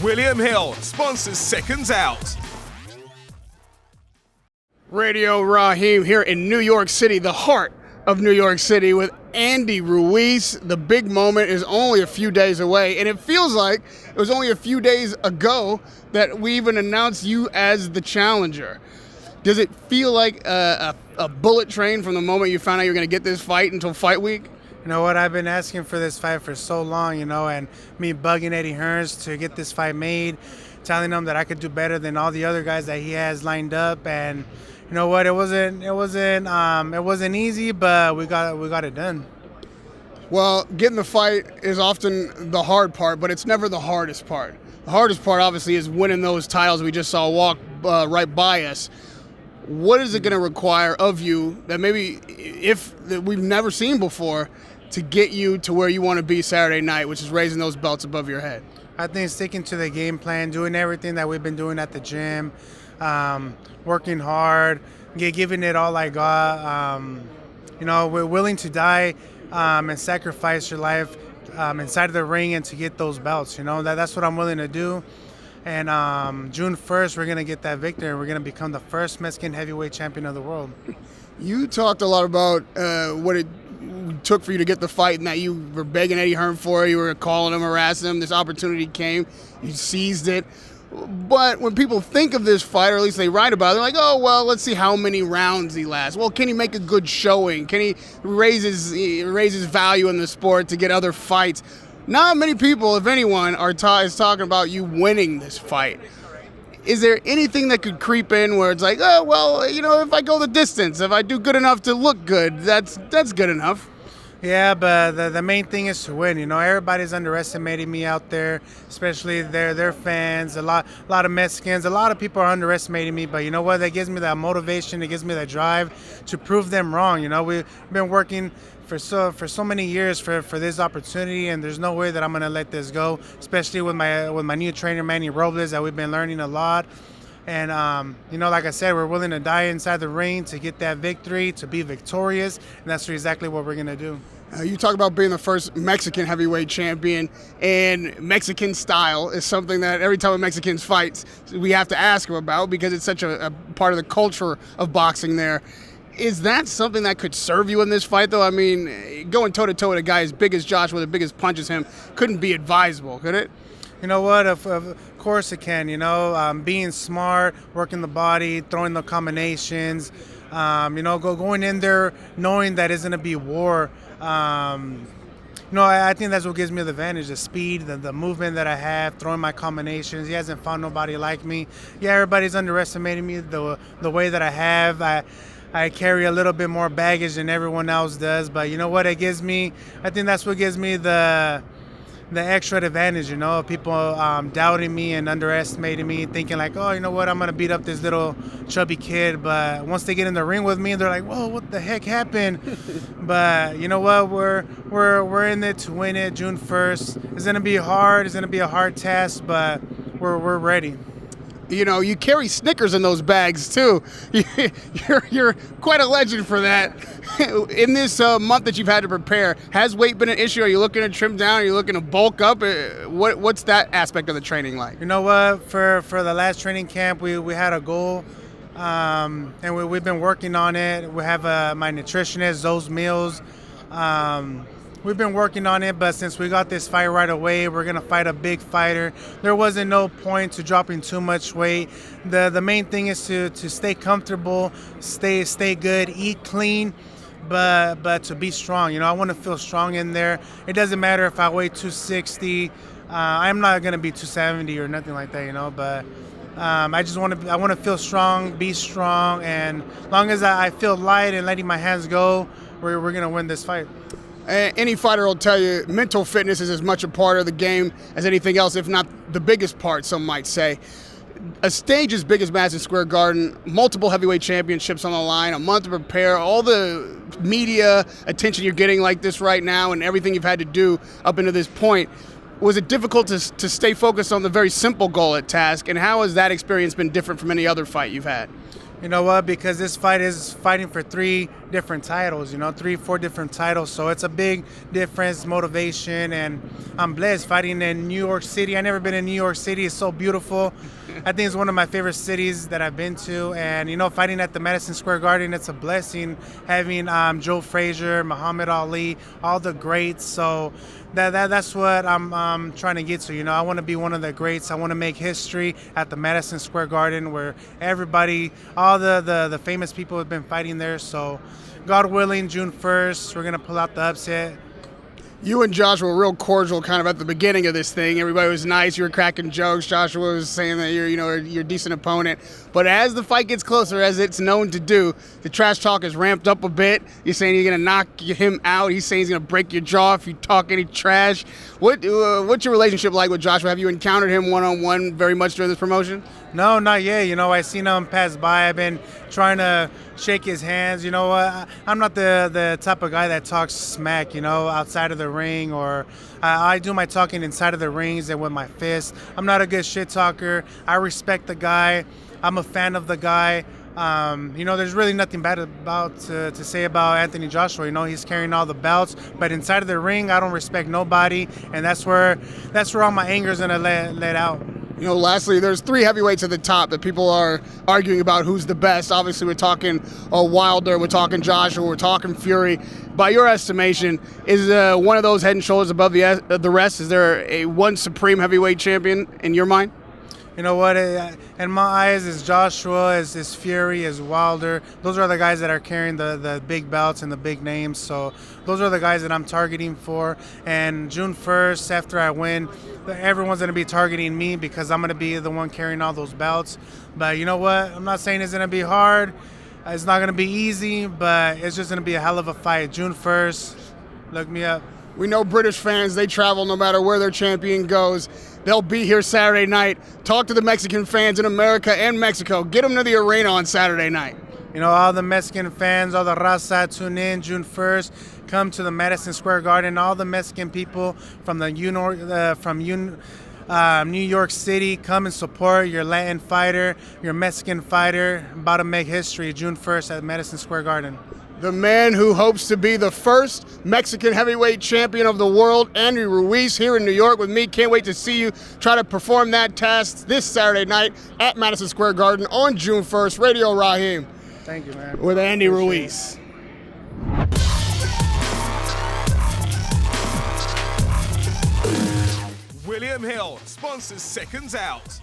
William Hill sponsors Seconds Out. Radio Rahim here in New York City, the heart of New York City, with Andy Ruiz. The big moment is only a few days away, and it feels like it was only a few days ago that we even announced you as the challenger. Does it feel like a bullet train from the moment you found out you were going to get this fight until fight week? You know what, I've been asking for this fight for so long, and me bugging Eddie Hearns to get this fight made, telling him that I could do better than all the other guys that he has lined up, and you know what, it wasn't easy, but we got it done. Well, getting the fight is often the hard part, but it's never the hardest part. The hardest part, obviously, is winning those titles we just saw walk right by us. What is it going to require of you that maybe that we've never seen before to get you to where you want to be Saturday night, which is raising those belts above your head? I think sticking to the game plan, doing everything that we've been doing at the gym, working hard, giving it all I got. We're willing to die and sacrifice your life inside of the ring and to get those belts. That's what I'm willing to do. And June 1st, we're going to get that victory, and we're going to become the first Mexican heavyweight champion of the world. You talked a lot about what it took for you to get the fight and that you were begging Eddie Hearn for it. You were calling him, harassing him. This opportunity came. You seized it. But when people think of this fight, or at least they write about it, they're like, oh, well, let's see how many rounds he lasts. Well, can he make a good showing? Can he raise his value in the sport to get other fights? Not many people, if anyone, is talking about you winning this fight. Is there anything that could creep in where it's like, oh, well, if I go the distance, if I do good enough to look good, that's good enough? Yeah, but the main thing is to win. Everybody's underestimating me out there, especially their fans. A lot of Mexicans, a lot of people are underestimating me. But you know what? That gives me that motivation. It gives me that drive to prove them wrong. We've been working for so many years for this opportunity, and there's no way that I'm gonna let this go. Especially with my new trainer Manny Robles, that we've been learning a lot. And, like I said, we're willing to die inside the ring to get that victory, to be victorious, and that's exactly what we're going to do. You talk about being the first Mexican heavyweight champion, and Mexican style is something that every time a Mexican fights, we have to ask him about because it's such a part of the culture of boxing there. Is that something that could serve you in this fight, though? I mean, going toe-to-toe with a guy as big as Joshua, the biggest punch as him, couldn't be advisable, could it? You know what? Of course it can. Being smart, working the body, throwing the combinations. Going in there knowing that it's gonna be war. I think that's what gives me the advantage: the speed, the movement that I have, throwing my combinations. He hasn't found nobody like me. Yeah, everybody's underestimating me the way that I have. I carry a little bit more baggage than everyone else does, but you know what? I think that's what gives me the extra advantage, people doubting me and underestimating me, thinking like, oh, you know what, I'm gonna beat up this little chubby kid. But once they get in the ring with me, they're like, whoa, what the heck happened? But you know what, we're in it to win it. June 1st. It's gonna be hard. It's gonna be a hard task, but we're ready. You carry Snickers in those bags too. You're quite a legend for that. In this month that you've had to prepare, has weight been an issue? Are you looking to trim down? Are you looking to bulk up? What's that aspect of the training like? You know what? For the last training camp, we had a goal, and we've been working on it. We have my nutritionist, those meals. We've been working on it, but since we got this fight right away, we're gonna fight a big fighter. There wasn't no point to dropping too much weight. The main thing is to stay comfortable, stay good, eat clean, but to be strong. I want to feel strong in there. It doesn't matter if I weigh 260. I'm not gonna be 270 or nothing like that, but I want to feel strong, be strong, and as long as I feel light and letting my hands go, we're gonna win this fight. Any fighter will tell you mental fitness is as much a part of the game as anything else, if not the biggest part, some might say. A stage as big as Madison Square Garden, multiple heavyweight championships on the line, a month to prepare, all the media attention you're getting like this right now and everything you've had to do up into this point. Was it difficult to stay focused on the very simple goal at task, and how has that experience been different from any other fight you've had? You know what? Because this fight is fighting for three different titles, 3-4 different titles. So it's a big difference, motivation, and I'm blessed fighting in New York City. I've never been in New York City. It's so beautiful. I think it's one of my favorite cities that I've been to. And, fighting at the Madison Square Garden, it's a blessing having Joe Frazier, Muhammad Ali, all the greats. So that's what I'm trying to get to. I want to be one of the greats. I want to make history at the Madison Square Garden where everybody, all the famous people have been fighting there. So God willing, June 1st, we're going to pull out the upset. You and Joshua were real cordial kind of at the beginning of this thing. Everybody was nice. You were cracking jokes. Joshua was saying that you're a decent opponent. But as the fight gets closer, as it's known to do, the trash talk is ramped up a bit. You're saying you're going to knock him out. He's saying he's going to break your jaw if you talk any trash. What's your relationship like with Joshua? Have you encountered him one-on-one very much during this promotion? No, not yet. I seen him pass by. I've been trying to shake his hands. I'm not the type of guy that talks smack, outside of the ring, or I do my talking inside of the rings and with my fists. I'm not a good shit talker. I respect the guy. I'm a fan of the guy. There's really nothing bad to say about Anthony Joshua. He's carrying all the belts, but inside of the ring, I don't respect nobody, and that's where all my anger is gonna let out. Lastly, there's 3 heavyweights at the top that people are arguing about who's the best. Obviously, we're talking Wilder, we're talking Joshua, we're talking Fury. By your estimation, is one of those head and shoulders above the rest? Is there a one supreme heavyweight champion in your mind? You know what? In my eyes, is Joshua, is Fury, is Wilder. Those are the guys that are carrying the big belts and the big names. So those are the guys that I'm targeting for. And June 1st, after I win, everyone's going to be targeting me because I'm going to be the one carrying all those belts. But you know what? I'm not saying it's going to be hard. It's not going to be easy, but it's just going to be a hell of a fight. June 1st, look me up. We know British fans, they travel no matter where their champion goes. They'll be here Saturday night. Talk to the Mexican fans in America and Mexico. Get them to the arena on Saturday night. All the Mexican fans, all the raza, tune in June 1st. Come to the Madison Square Garden. All the Mexican people from New York City, come and support your Latin fighter, your Mexican fighter, about to make history June 1st at Madison Square Garden. The man who hopes to be the first Mexican heavyweight champion of the world, Andy Ruiz, here in New York with me. Can't wait to see you try to perform that task this Saturday night at Madison Square Garden on June 1st. Radio Rahim. Thank you, man. With Andy Ruiz. William Hill sponsors Seconds Out.